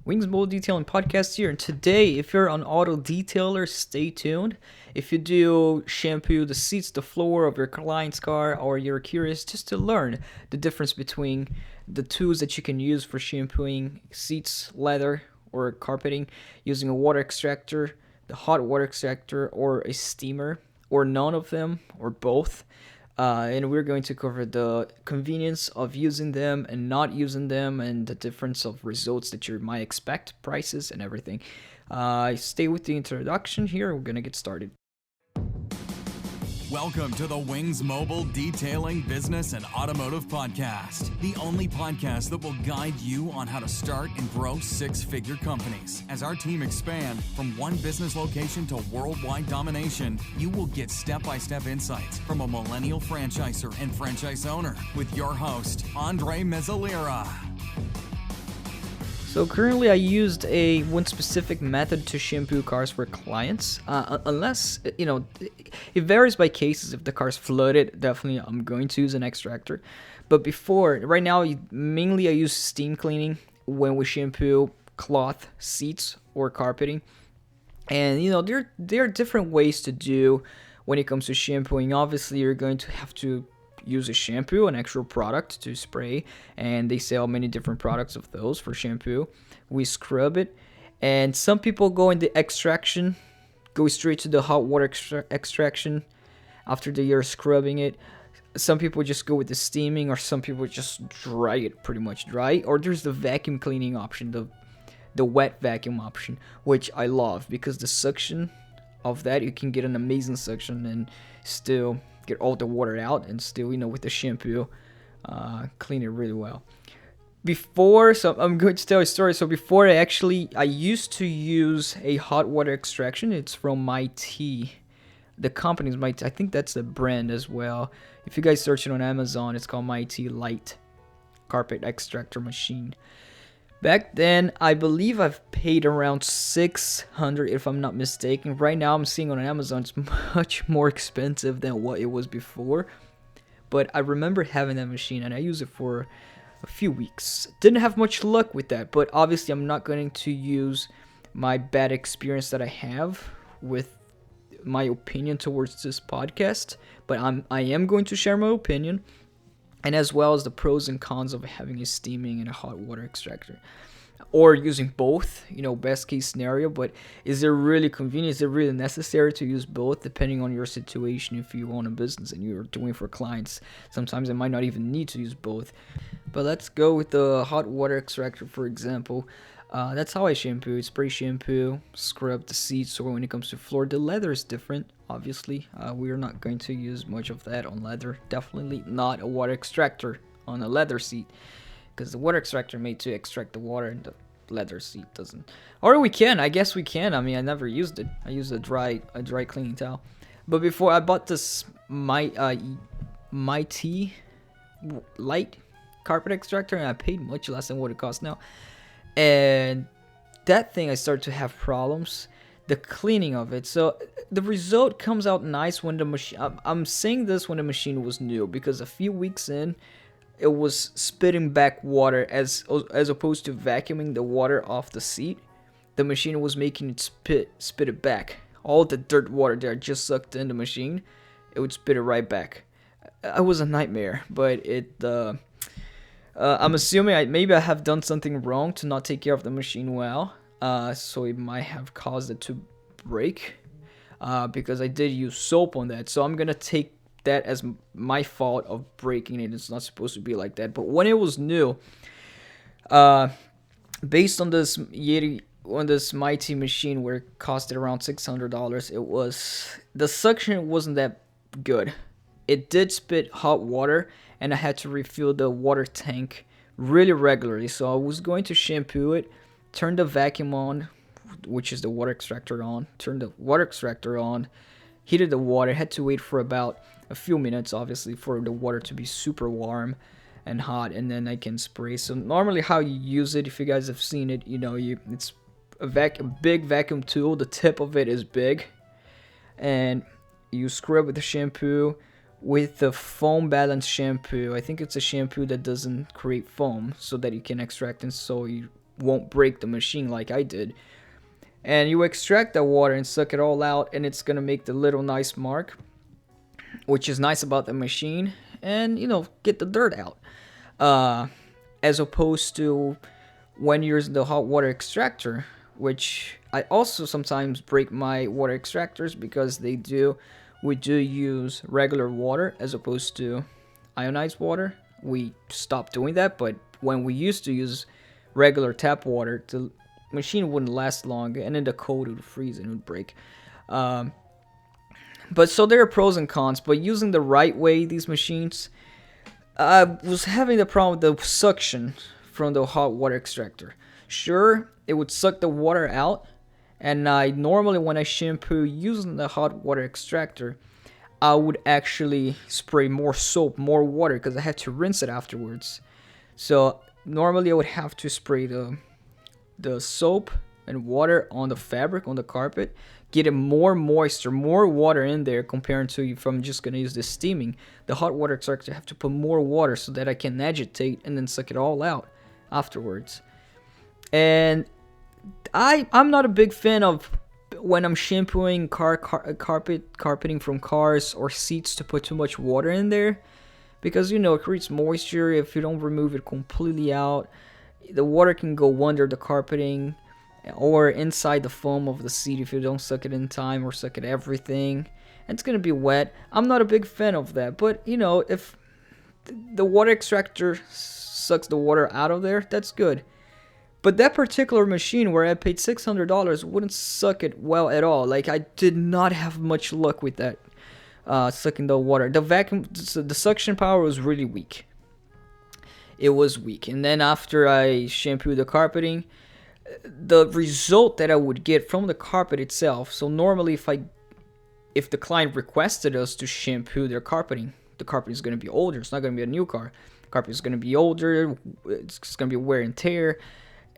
Wings Mobile Detailing Podcast here, and today, if you're an auto detailer, stay tuned. If you do shampoo the seats, the floor of your client's car, or you're curious just to learn the difference between the tools that you can use for shampooing seats, leather, or carpeting using a water extractor, the hot water extractor, or a steamer, or none of them, or both. And we're going to cover the convenience of using them and not using them and the difference of results that you might expect, prices, and everything. Stay with the introduction here. We're going to get started. Welcome to the Wings Mobile Detailing Business and Automotive Podcast, the only podcast that will guide you on how to start and grow six-figure companies. As our team expand from one business location to worldwide domination, you will get step-by-step insights from a millennial franchisor and franchise owner with your host, Andre Mezzalera. So currently I used one specific method to shampoo cars for clients, unless, it varies by cases. If the car's flooded, definitely I'm going to use an extractor. But right now, mainly I use steam cleaning when we shampoo cloth, seats, or carpeting. And, there are different ways to do when it comes to shampooing. Obviously, you're going to have to use a shampoo, an actual product to spray, and they sell many different products of those for shampoo. We scrub it, and some people go in the extraction, go straight to the hot water extraction after they are scrubbing it. Some people just go with the steaming, or some people just dry it, pretty much dry. Or there's the vacuum cleaning option, the wet vacuum option, which I love because the suction of that, you can get an amazing suction and still get all the water out, and still, with the shampoo, clean it really well. So I'm going to tell a story. So before I used to use a hot water extraction. It's from Mytee. The company's Mytee. I think that's the brand as well. If you guys search it on Amazon, it's called Mytee Light Carpet Extractor Machine. Back then, I believe I've paid around $600, if I'm not mistaken. Right now, I'm seeing on Amazon it's much more expensive than what it was before. But I remember having that machine, and I used it for a few weeks. Didn't have much luck with that, but obviously I'm not going to use my bad experience that I have with my opinion towards this podcast. But I am going to share my opinion, and as well as the pros and cons of having a steaming and a hot water extractor, or using both, best case scenario. But is it really convenient? Is it really necessary to use both, depending on your situation? If you own a business and you're doing for clients, sometimes I might not even need to use both. But let's go with the hot water extractor, for example. That's how I shampoo. Spray shampoo, scrub the seats. So when it comes to floor, the leather is different. Obviously, we are not going to use much of that on leather. Definitely not a water extractor on a leather seat, because the water extractor made to extract the water, and the leather seat doesn't. Or we can. I guess we can. I mean, I never used it. I used a dry cleaning towel. But before I bought this Mytee Light Carpet Extractor, and I paid much less than what it costs now. And that thing, I started to have problems. The cleaning of it. So the result comes out nice when the machine. I'm saying this when the machine was new, because a few weeks in, it was spitting back water as opposed to vacuuming the water off the seat. The machine was making it spit it back. All the dirt water that I just sucked in the machine, it would spit it right back. It was a nightmare, but I'm assuming maybe I have done something wrong to not take care of the machine well. So it might have caused it to break, because I did use soap on that. So I'm going to take that as my fault of breaking it. It's not supposed to be like that. But when it was new, based on this Mytee machine, where it costed around $600, the suction wasn't that good. It did spit hot water, and I had to refill the water tank really regularly. So I was going to shampoo it, turn the vacuum on, which is the water extractor on, turn the water extractor on, heated the water, had to wait for about a few minutes, obviously, for the water to be super warm and hot, and then I can spray. So normally how you use it, if you guys have seen it, it's a big vacuum tool. The tip of it is big, and you scrub with the shampoo, with the foam balance shampoo. I think it's a shampoo that doesn't create foam, so that you can extract, and so you won't break the machine like I did. And you extract that water and suck it all out, and it's gonna make the little nice mark, which is nice about the machine, and get the dirt out. As opposed to when you're using the hot water extractor, which I also sometimes break my water extractors because we do use regular water as opposed to ionized water. We stopped doing that, but when we used to use regular tap water, the machine wouldn't last long, and in the cold it would freeze and it would break. But so there are pros and cons, but using the right way, these machines, I was having the problem with the suction from the hot water extractor. Sure, it would suck the water out, and I normally, when I shampoo using the hot water extractor, I would actually spray more soap, more water, because I had to rinse it afterwards. So normally I would have to spray the soap and water on the fabric, on the carpet, get it more moisture, more water in there compared to if I'm just going to use this steaming. The hot water extractor, I have to put more water so that I can agitate and then suck it all out afterwards. And I'm not a big fan of when I'm shampooing carpeting from cars or seats to put too much water in there, because it creates moisture. If you don't remove it completely out, the water can go under the carpeting or inside the foam of the seat if you don't suck it in time or suck it everything, and it's gonna be wet. I'm not a big fan of that, but if the water extractor sucks the water out of there, that's good. But that particular machine where I paid $600 wouldn't suck it well at all. Like, I did not have much luck with that, sucking the water. The suction power was really weak. It was weak. And then after I shampooed the carpeting, the result that I would get from the carpet itself. So normally if the client requested us to shampoo their carpeting, the carpet is going to be older. It's not going to be a new car. The carpet is going to be older. It's going to be wear and tear.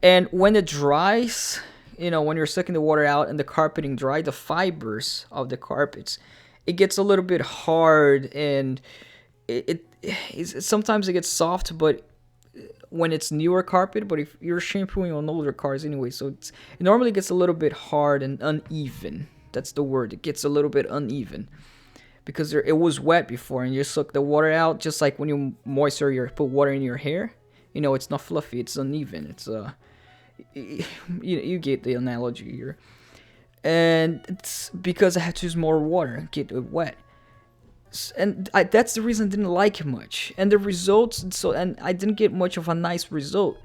And when it dries, when you're sucking the water out and the carpeting dry, the fibers of the carpets, it gets a little bit hard, and sometimes it gets soft, but when it's newer carpet, but if you're shampooing on older cars anyway, so it normally gets a little bit hard and uneven. That's the word. It gets a little bit uneven because it was wet before, and you suck the water out, just like when you put water in your hair. It's not fluffy. It's uneven. It's you get the analogy here, and it's because I had to use more water and get it wet. And that's the reason I didn't like it much. And the results, and I didn't get much of a nice result.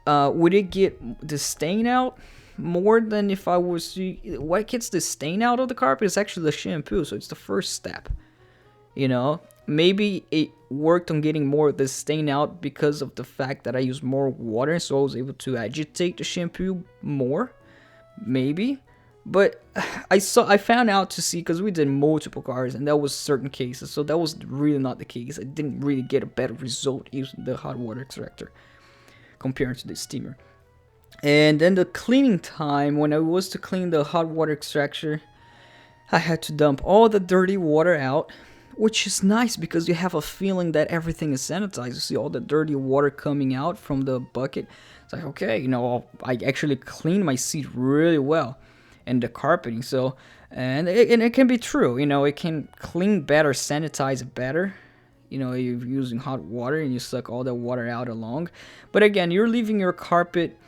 Would it get the stain out more than if I was to... What gets the stain out of the carpet is actually the shampoo, so it's the first step. Maybe it worked on getting more of the stain out because of the fact that I used more water, so I was able to agitate the shampoo more. Maybe. But I found out to see, because we did multiple cars, and that was certain cases, so that was really not the case. I didn't really get a better result using the hot water extractor compared to the steamer. And then the cleaning time, when I was to clean the hot water extractor, I had to dump all the dirty water out, which is nice because you have a feeling that everything is sanitized. You see all the dirty water coming out from the bucket. It's like, okay, I actually cleaned my seat really well. And the carpeting, and it can be true, it can clean better, sanitize better, you're using hot water and you suck all the water out along. But again, you're leaving your carpet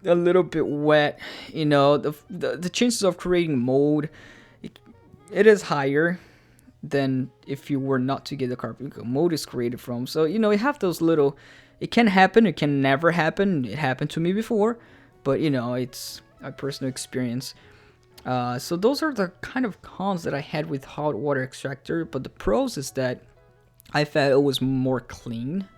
a little bit wet, the chances of creating mold, it is higher than if you were not to get the carpet, because mold is created from. So, you have those little, it can happen, it can never happen. It happened to me before, but it's a personal experience. So those are the kind of cons that I had with hot water extractor. But the pros is that I felt it was more clean.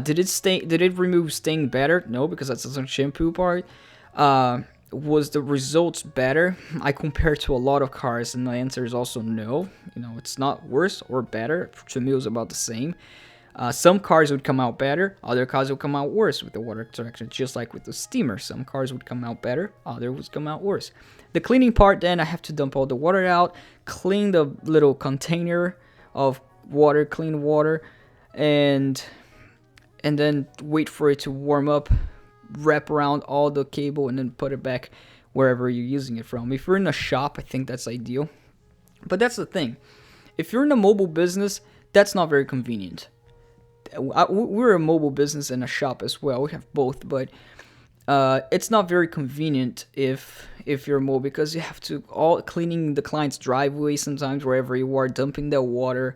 Did it remove stain better? No, because that's the shampoo part. Was the results better? I compared to a lot of cars, and the answer is also no. It's not worse or better. To me, it was about the same. Some cars would come out better, other cars would come out worse with the water extraction, just like with the steamer. Some cars would come out better, others would come out worse. The cleaning part, then I have to dump all the water out, clean the little container of water, clean water, and then wait for it to warm up wrap around all the cable and then put it back wherever you're using it from. If you're in a shop, I think that's ideal. But that's the thing. If you're in a mobile business, that's not very convenient. We're a mobile business and a shop as well. We have both, but it's not very convenient if you're mobile, because you have to all cleaning the client's driveway sometimes wherever you are, dumping their water,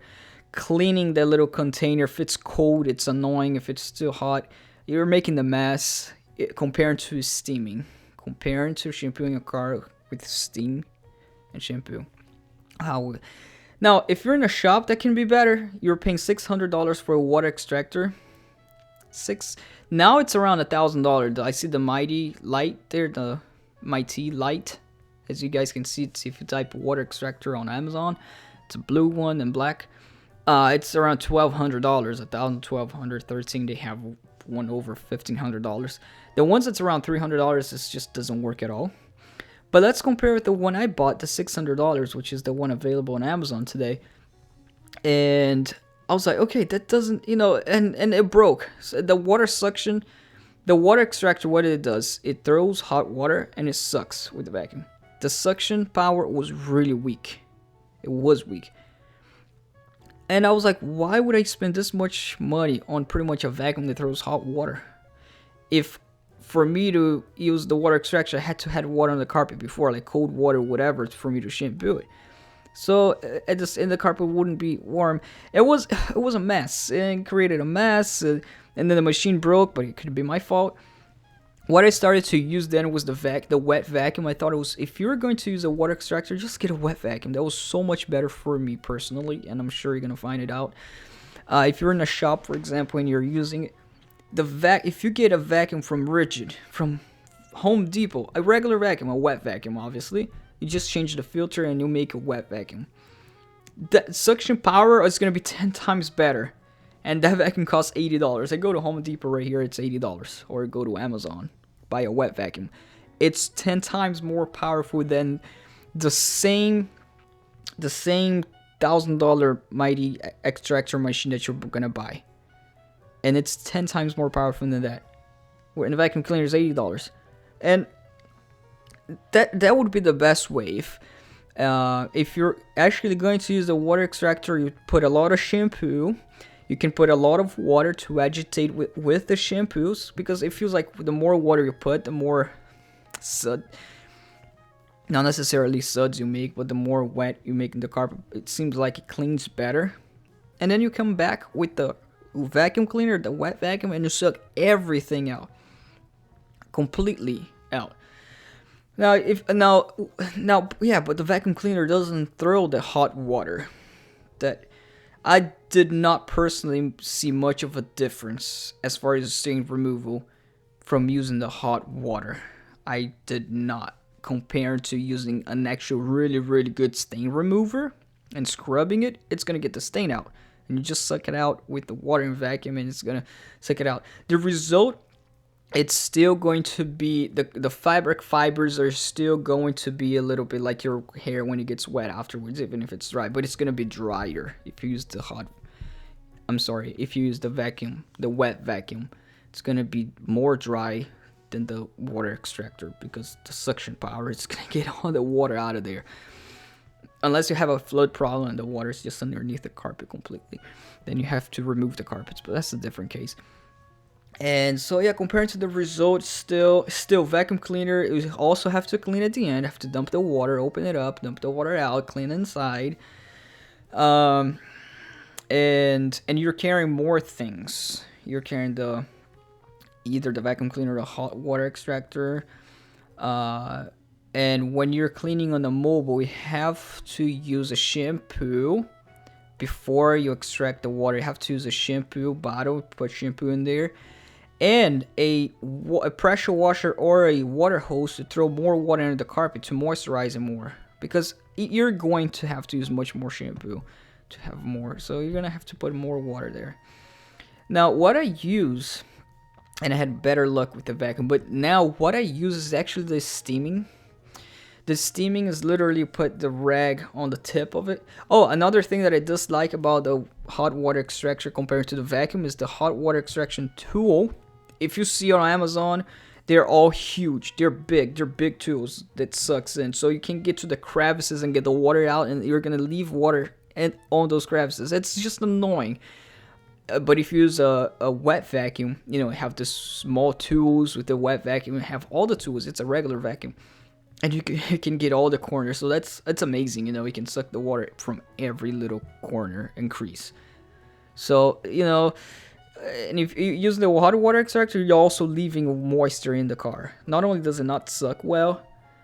cleaning the little container. If it's cold, it's annoying. If it's still hot, you're making the mess. Compared to steaming, comparing to shampooing a car with steam and shampoo. Now, if you're in a shop, that can be better. You're paying $600 for a water extractor. Now it's around $1,000. I see the Mytee Light there, the Mytee Light. As you guys can see, if you type water extractor on Amazon, it's a blue one and black. It's around $1,200, $1,000, $1,200, $1,300. They have one over $1,500. The ones that's around $300, this just doesn't work at all. But let's compare with the one I bought, the $600, which is the one available on Amazon today. And I was like, okay, that doesn't, and it broke. So the water suction, the water extractor, what it does, it throws hot water and it sucks with the vacuum. The suction power was really weak. It was weak. And I was like, why would I spend this much money on pretty much a vacuum that throws hot water? If for me to use the water extraction, I had to have water on the carpet before, like cold water, whatever, for me to shampoo it. So and the carpet wouldn't be warm. It was a mess, and created a mess. And then the machine broke, but it could be my fault. What I started to use then was the wet vacuum. I thought it was, if you're going to use a water extractor, just get a wet vacuum. That was so much better for me personally, and I'm sure you're gonna find it out. If you're in a shop, for example, and you're using it, if you get a vacuum from Rigid, from Home Depot, a regular vacuum, a wet vacuum, obviously, you just change the filter and you make a wet vacuum. The suction power is going to be 10 times better, and that vacuum costs $80. I go to Home Depot right here, it's $80, or go to Amazon, buy a wet vacuum. It's 10 times more powerful than the same $1,000 Mytee extractor machine that you're going to buy. And it's 10 times more powerful than that. Where in the vacuum cleaner is $80. And that would be the best way. If you're actually going to use the water extractor, you put a lot of shampoo. You can put a lot of water to agitate with the shampoos, because it feels like the more water you put, the more not necessarily suds you make, but the more wet you make in the carpet, it seems like it cleans better. And then you come back with the vacuum cleaner, the wet vacuum, and you suck everything out, completely out. Now, but the vacuum cleaner doesn't throw the hot water. That I did not personally see much of a difference as far as stain removal from using the hot water. I did not, compared to using an actual really, really good stain remover and scrubbing it. It's gonna get the stain out. And you just suck it out with the water and vacuum, and it's gonna suck it out. The result, it's still going to be, the fabric fibers are still going to be a little bit like your hair when it gets wet afterwards, even if it's dry. But it's gonna be drier if you use if you use the vacuum, the wet vacuum. It's gonna be more dry than the water extractor, because the suction power is gonna get all the water out of there. Unless you have a flood problem and the water is just underneath the carpet completely, then you have to remove the carpets, but that's a different case. And so yeah, comparing to the results, still vacuum cleaner, you also have to clean at the end, have to dump the water, open it up, dump the water out, clean inside. And you're carrying more things. You're carrying either the vacuum cleaner or the hot water extractor. And when you're cleaning on the mobile, you have to use a shampoo before you extract the water. You have to use a shampoo bottle, put shampoo in there, and a pressure washer or a water hose to throw more water into the carpet to moisturize it more, because you're going to have to use much more shampoo to have more. So you're going to have to put more water there. Now, what I use, and I had better luck with the vacuum, but now what I use is actually the steaming. The steaming is literally put the rag on the tip of it. Oh, another thing that I dislike about the hot water extractor compared to the vacuum is the hot water extraction tool. If you see on Amazon, they're all huge. They're big. They're big tools that sucks in. So you can get to the crevices and get the water out, and you're gonna leave water and on those crevices. It's just annoying. But if you use a wet vacuum, have the small tools with the wet vacuum, and have all the tools. It's a regular vacuum, and you can get all the corners. So that's amazing. You can suck the water from every little corner and crease. So and if you use the hot water extractor, you're also leaving moisture in the car. Not only does it not suck well,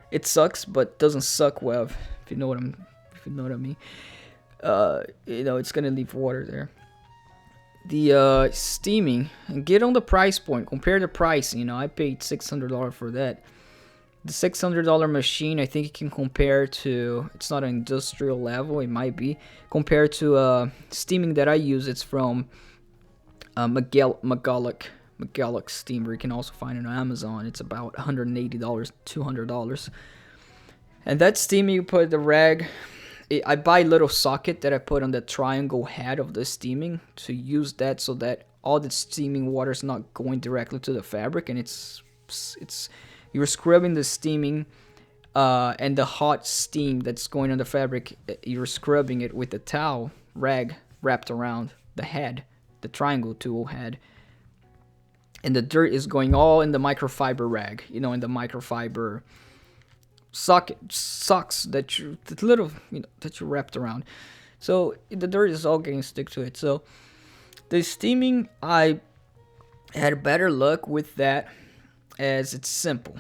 it sucks, but doesn't suck well. If you know what I mean. It's gonna leave water there. The steaming, and get on the price point. Compare the price. I paid $600 for that. The $600 machine, I think it can compare to. It's not an industrial level. It might be compared to steaming that I use. It's from McGulloch steamer. You can also find it on Amazon. It's about $180, $200. And that steaming, you put the rag. I buy a little socket that I put on the triangle head of the steaming to use that, so that all the steaming water is not going directly to the fabric, and it's you're scrubbing the steaming and the hot steam that's going on the fabric. You're scrubbing it with the towel rag wrapped around the head, the triangle tool head, and the dirt is going all in the microfiber rag, in the microfiber socks that you wrapped around. So the dirt is all getting stick to it. So the steaming, I had better luck with that, as it's simple.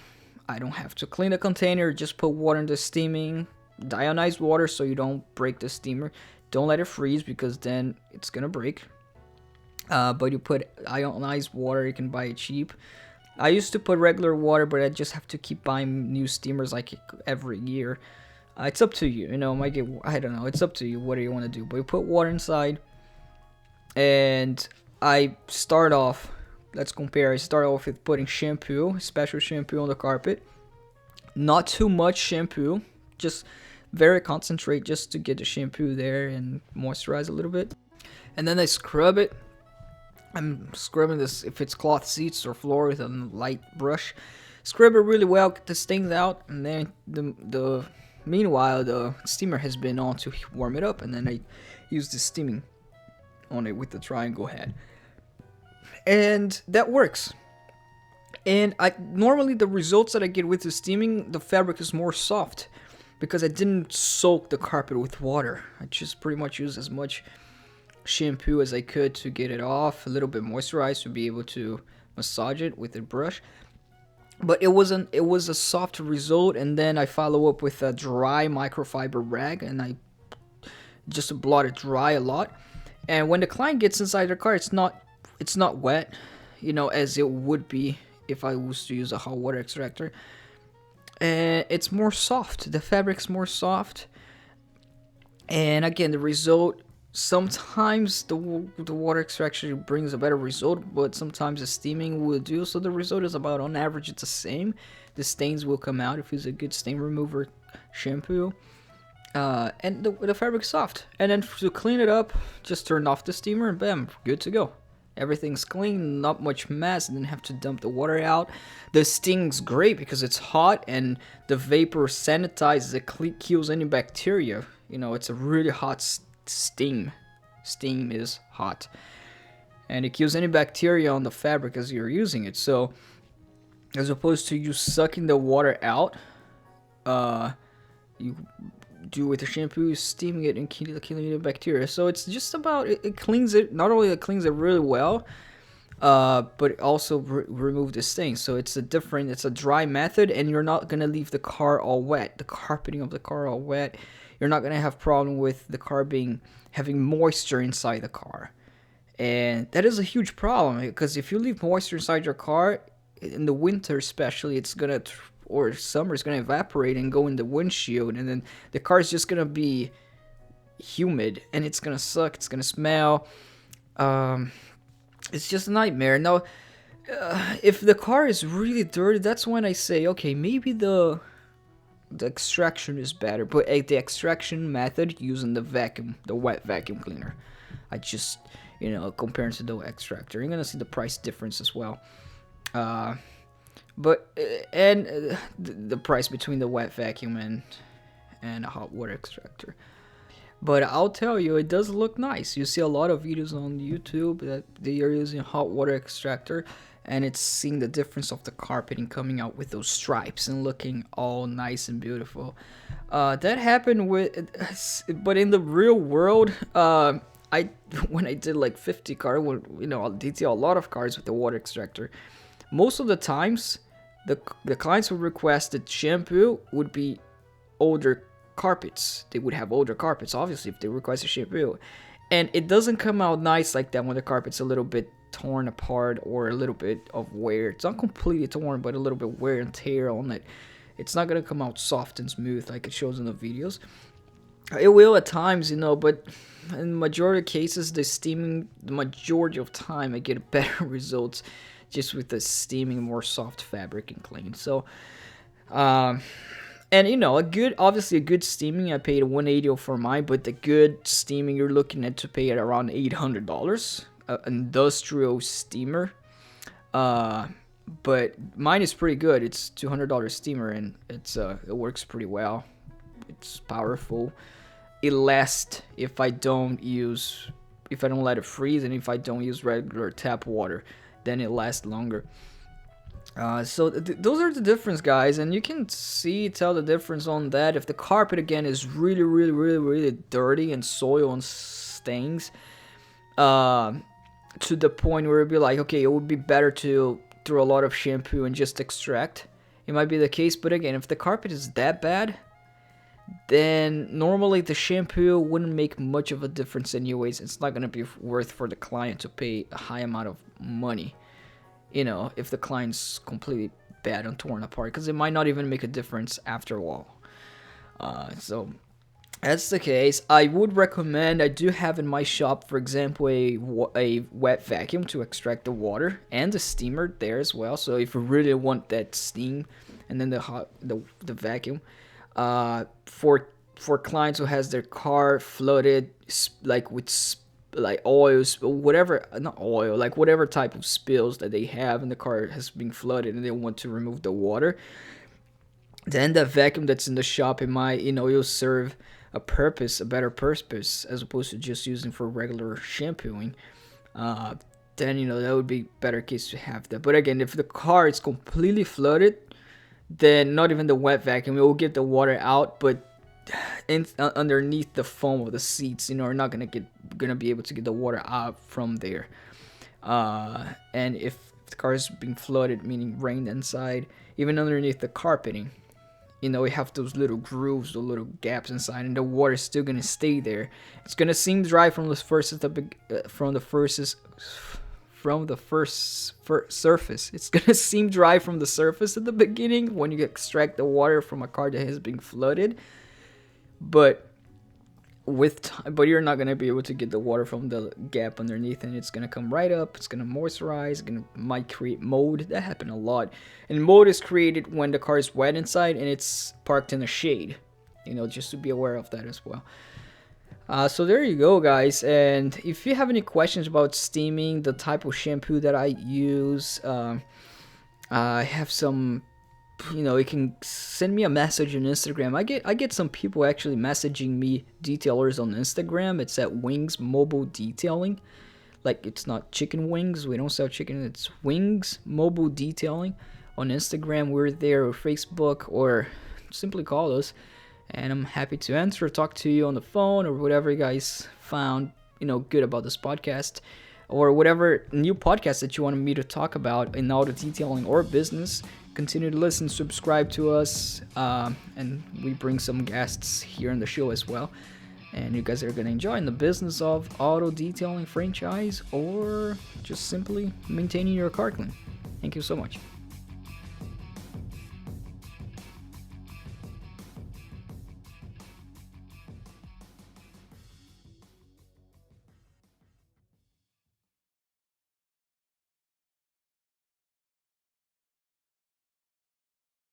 I don't have to clean a container. Just put water in the steaming, deionized water, so you don't break the steamer. Don't let it freeze, because then it's gonna break. But you put ionized water. You can buy it cheap. I used to put regular water, but I just have to keep buying new steamers like every year. It's up to you, I don't know. It's up to you. What do you want to do? But you put water inside, and I start off. Let's compare. I start off with putting shampoo, special shampoo on the carpet. Not too much shampoo, just very concentrate, just to get the shampoo there and moisturize a little bit. And then I scrub it. I'm scrubbing this, if it's cloth seats or floor, with a light brush. Scrub it really well, get the stains out, and then meanwhile the steamer has been on to warm it up, and then I use the steaming on it with the triangle head, and that works. And normally the results that I get with the steaming, the fabric is more soft, because I didn't soak the carpet with water. I just pretty much use as much shampoo as I could to get it off, a little bit moisturized to be able to massage it with a brush. But it was a soft result, and then I follow up with a dry microfiber rag, and I just blot it dry a lot. And when the client gets inside their car, it's not wet, as it would be if I was to use a hot water extractor. And it's more soft. The fabric's more soft. And again, the result, sometimes the water extraction brings a better result, but sometimes the steaming will do. So the result is about, on average, it's the same. The stains will come out if it's a good stain remover shampoo. And the fabric's soft. And then to clean it up, just turn off the steamer and bam, good to go. Everything's clean, not much mess, and then have to dump the water out. The steam's great because it's hot, and the vapor sanitizes it, kills any bacteria. It's a really hot steam. Steam is hot, and it kills any bacteria on the fabric as you're using it. So as opposed to you sucking the water out, you do with the shampoo, steaming it and killing the bacteria. So it's just about, it cleans it. Not only it cleans it really well, but it also remove the stains. So it's a dry method, and you're not gonna leave the car all wet, the carpeting of the car all wet. You're not gonna have problem with the car having moisture inside the car, and that is a huge problem, because if you leave moisture inside your car in the winter, especially, it's gonna, or summer, it's gonna evaporate and go in the windshield, and then the car is just gonna be humid, and it's gonna suck. It's gonna smell. It's just a nightmare. Now, if the car is really dirty, that's when I say, okay, maybe the extraction is better, but the extraction method using the wet vacuum cleaner, I just, comparing to the extractor, you're gonna see the price difference as well. But the price between the wet vacuum and a hot water extractor. But I'll tell you, it does look nice. You see a lot of videos on YouTube that they are using hot water extractor, and it's seeing the difference of the carpeting coming out with those stripes and looking all nice and beautiful. That happened but in the real world, I when I did like 50 car, I'll detail a lot of cars with the water extractor. Most of the times, the clients who requested shampoo would be older carpets. They would have older carpets, obviously, if they request a shampoo. And it doesn't come out nice like that when the carpet's a little bit torn apart or a little bit of wear. It's not completely torn, but a little bit wear and tear on it. It's not going to come out soft and smooth like it shows in the videos. It will at times, but in the majority of cases, the majority of time, I get better results just with the steaming, more soft fabric and clean. So, and obviously a good steaming, I paid $180 for mine, but the good steaming, you're looking at to pay at around $800, industrial steamer. But mine is pretty good. It's $200 steamer, and it works pretty well. It's powerful. It lasts if I don't let it freeze, and if I don't use regular tap water, then it lasts longer. So those are the difference, guys, and you can tell the difference on that. If the carpet again is really, really, really, really dirty and soil and stains, to the point where it'd be like, okay, it would be better to throw a lot of shampoo and just extract. It might be the case, but again, if the carpet is that bad, then normally the shampoo wouldn't make much of a difference anyways. It's not gonna be worth for the client to pay a high amount of money, if the client's completely bad and torn apart, because it might not even make a difference after all. So that's the case. I would recommend, I do have in my shop, for example, a wet vacuum to extract the water, and the steamer there as well. So if you really want that steam, and then the vacuum, for clients who has their car flooded like with like oils, whatever, not oil, like whatever type of spills that they have, and the car has been flooded and they want to remove the water, then the vacuum that's in the shop, it might, it'll serve a better purpose, as opposed to just using for regular shampooing. Then that would be better case to have that. But again, if the car is completely flooded, then not even the wet vacuum, it will get the water out, but underneath the foam of the seats, are not gonna be able to get the water out from there. And if the car is being flooded, meaning rained inside, even underneath the carpeting, we have those little grooves, those little gaps inside, and the water is still gonna stay there. It's gonna seem dry from the surface. It's gonna seem dry from the surface at the beginning when you extract the water from a car that has been flooded, but you're not gonna be able to get the water from the gap underneath, and it's gonna come right up. It's gonna moisturize. Might create mold. That happened a lot, and mold is created when the car is wet inside and it's parked in the shade. Just to be aware of that as well. So there you go, guys. And if you have any questions about steaming, the type of shampoo that I use, I have some. You can send me a message on Instagram. I get some people actually messaging me, detailers on Instagram. It's at Wings Mobile Detailing. Like, it's not chicken wings. We don't sell chicken. It's Wings Mobile Detailing on Instagram. We're there, or Facebook, or simply call us. And I'm happy to answer, talk to you on the phone, or whatever you guys found, good about this podcast, or whatever new podcast that you wanted me to talk about in auto detailing or business. Continue to listen, subscribe to us, and we bring some guests here on the show as well. And you guys are going to enjoy in the business of auto detailing, franchise, or just simply maintaining your car clean. Thank you so much.